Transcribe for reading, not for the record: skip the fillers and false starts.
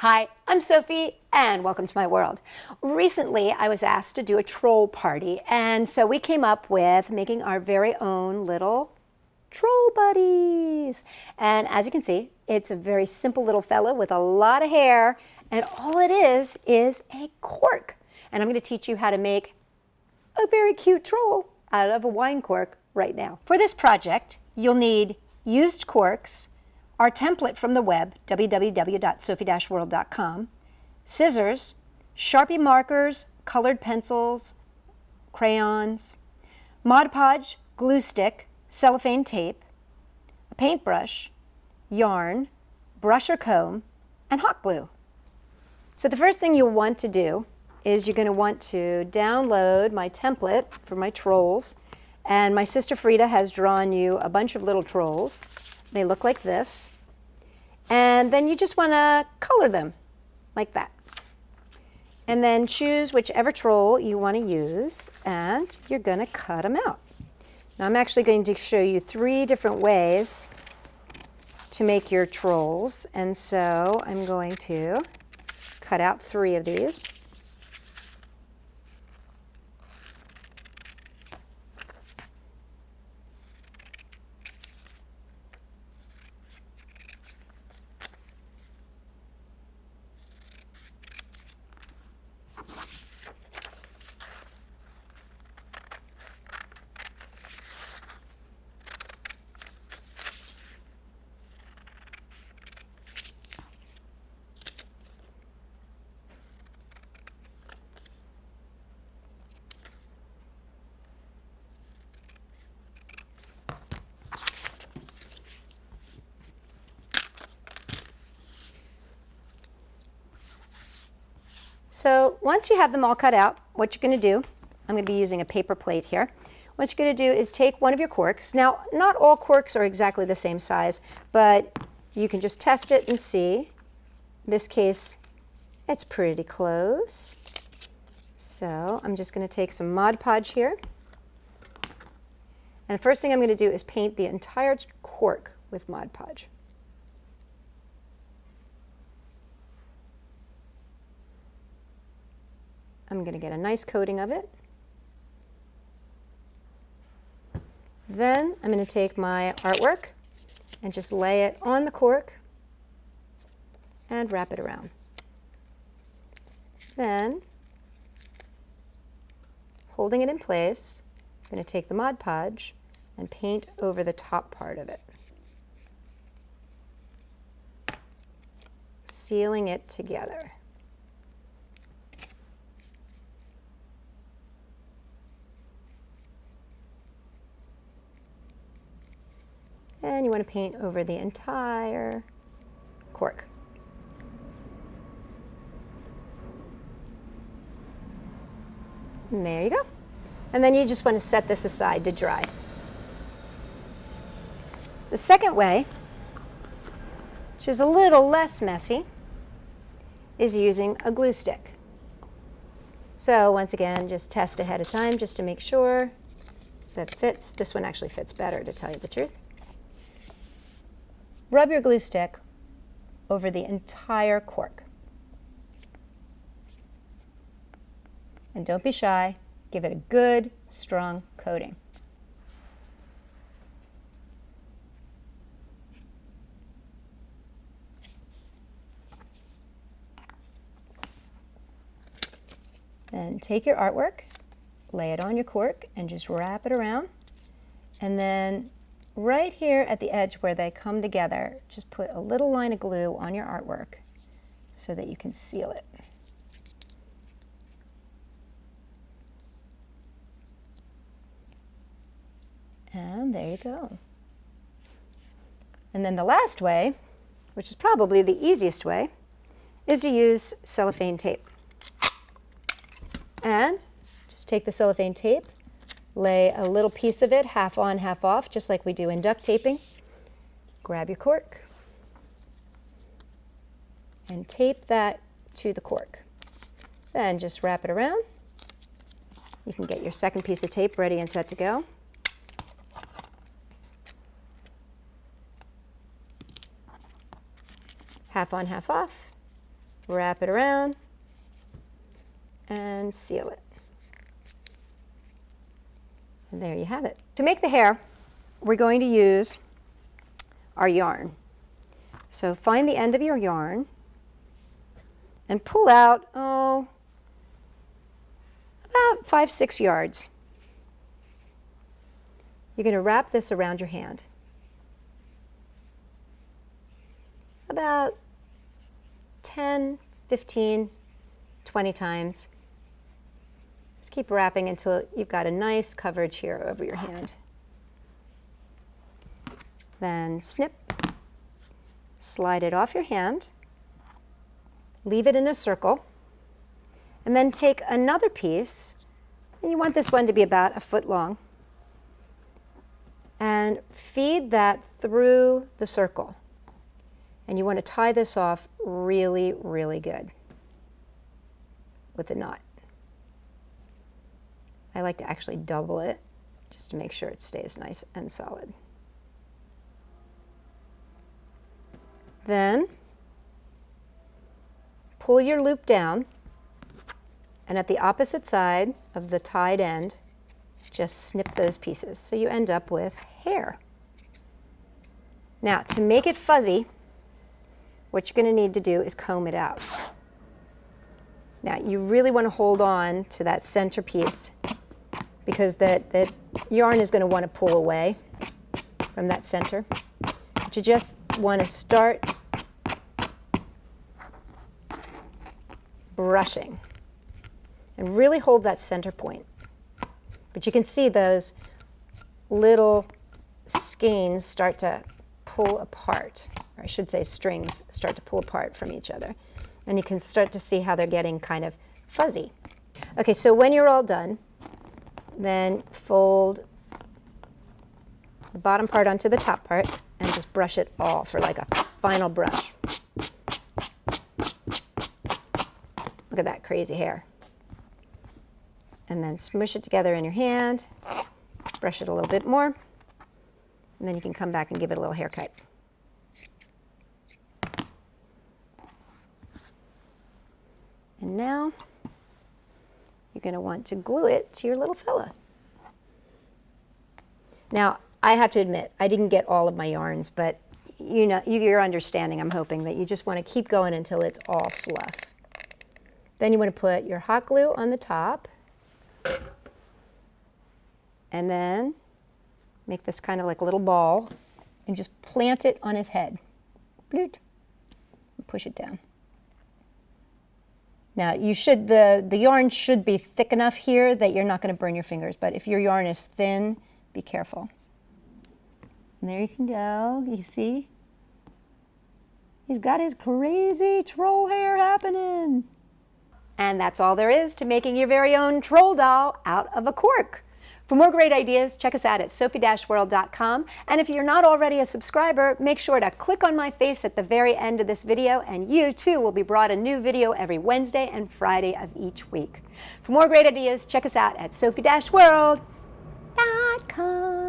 Hi, I'm Sophie, and welcome to my world. Recently, I was asked to do a troll party, and so we came up with making our very own little troll buddies. And as you can see, it's a very simple little fella with a lot of hair, and all it is a cork. And I'm going to teach you how to make a very cute troll out of a wine cork right now. For this project, you'll need used corks, our template from the web, www.sophie-world.com, scissors, Sharpie markers, colored pencils, crayons, Mod Podge, glue stick, cellophane tape, a paintbrush, yarn, brush or comb, and hot glue. So the first thing you'll want to do is you're going to want to download my template for my trolls. And my sister Frida has drawn you a bunch of little trolls. They look like this. And then you just want to color them like that. And then choose whichever troll you want to use, and you're going to cut them out. Now I'm actually going to show you 3 different ways to make your trolls. And so I'm going to cut out 3 of these. So once you have them all cut out, what you're going to do, I'm going to be using a paper plate here. What you're going to do is take one of your corks. Now, not all corks are exactly the same size, but you can just test it and see. In this case, it's pretty close. So I'm just going to take some Mod Podge here. And the first thing I'm going to do is paint the entire cork with Mod Podge. I'm going to get a nice coating of it. Then I'm going to take my artwork and just lay it on the cork and wrap it around. Then, holding it in place, I'm going to take the Mod Podge and paint over the top part of it, sealing it together. And you want to paint over the entire cork. And there you go. And then you just want to set this aside to dry. The second way, which is a little less messy, is using a glue stick. So once again, just test ahead of time just to make sure that fits. This one actually fits better, to tell you the truth. Rub your glue stick over the entire cork. And don't be shy, give it a good, strong coating. Then take your artwork, lay it on your cork, and just wrap it around. And then right here at the edge where they come together, just put a little line of glue on your artwork so that you can seal it. And there you go. And then the last way, which is probably the easiest way, is to use cellophane tape. And just take the cellophane tape, lay a little piece of it half on, half off, just like we do in duct taping. Grab your cork and tape that to the cork. Then just wrap it around. You can get your second piece of tape ready and set to go. Half on, half off. wrap it around, and seal it. And there you have it. To make the hair, we're going to use our yarn. So find the end of your yarn and pull out, about 5-6 yards. You're going to wrap this around your hand. About 10, 15, 20 times. Just keep wrapping until you've got a nice coverage here over your hand. Then snip, slide it off your hand, leave it in a circle, and then take another piece, and you want this one to be about a foot long, and feed that through the circle. And you want to tie this off really, really good with a knot. I like to actually double it just to make sure it stays nice and solid. Then pull your loop down, and at the opposite side of the tied end, just snip those pieces so you end up with hair. Now, to make it fuzzy, what you're going to need to do is comb it out. Now, you really want to hold on to that center piece because that yarn is going to want to pull away from that center. But you just want to start brushing and really hold that center point. But you can see those little skeins start to pull apart, or I should say strings start to pull apart from each other. And you can start to see how they're getting kind of fuzzy. Okay, so when you're all done, then fold the bottom part onto the top part and just brush it all for like a final brush. Look at that crazy hair. And then smush it together in your hand, brush it a little bit more, and then you can come back and give it a little haircut. And now you're going to want to glue it to your little fella. Now, I have to admit, I didn't get all of my yarns, but you know, you're understanding, I'm hoping, that you just want to keep going until it's all fluff. Then you want to put your hot glue on the top, and then make this kind of like a little ball and just plant it on his head. Bloot. And push it down. Now, you should, the yarn should be thick enough here that you're not going to burn your fingers, but if your yarn is thin, be careful. And there you can go, you see? He's got his crazy troll hair happening. And that's all there is to making your very own troll doll out of a cork. For more great ideas, check us out at sophie-world.com. And if you're not already a subscriber, make sure to click on my face at the very end of this video, and you too will be brought a new video every Wednesday and Friday of each week. For more great ideas, check us out at sophie-world.com.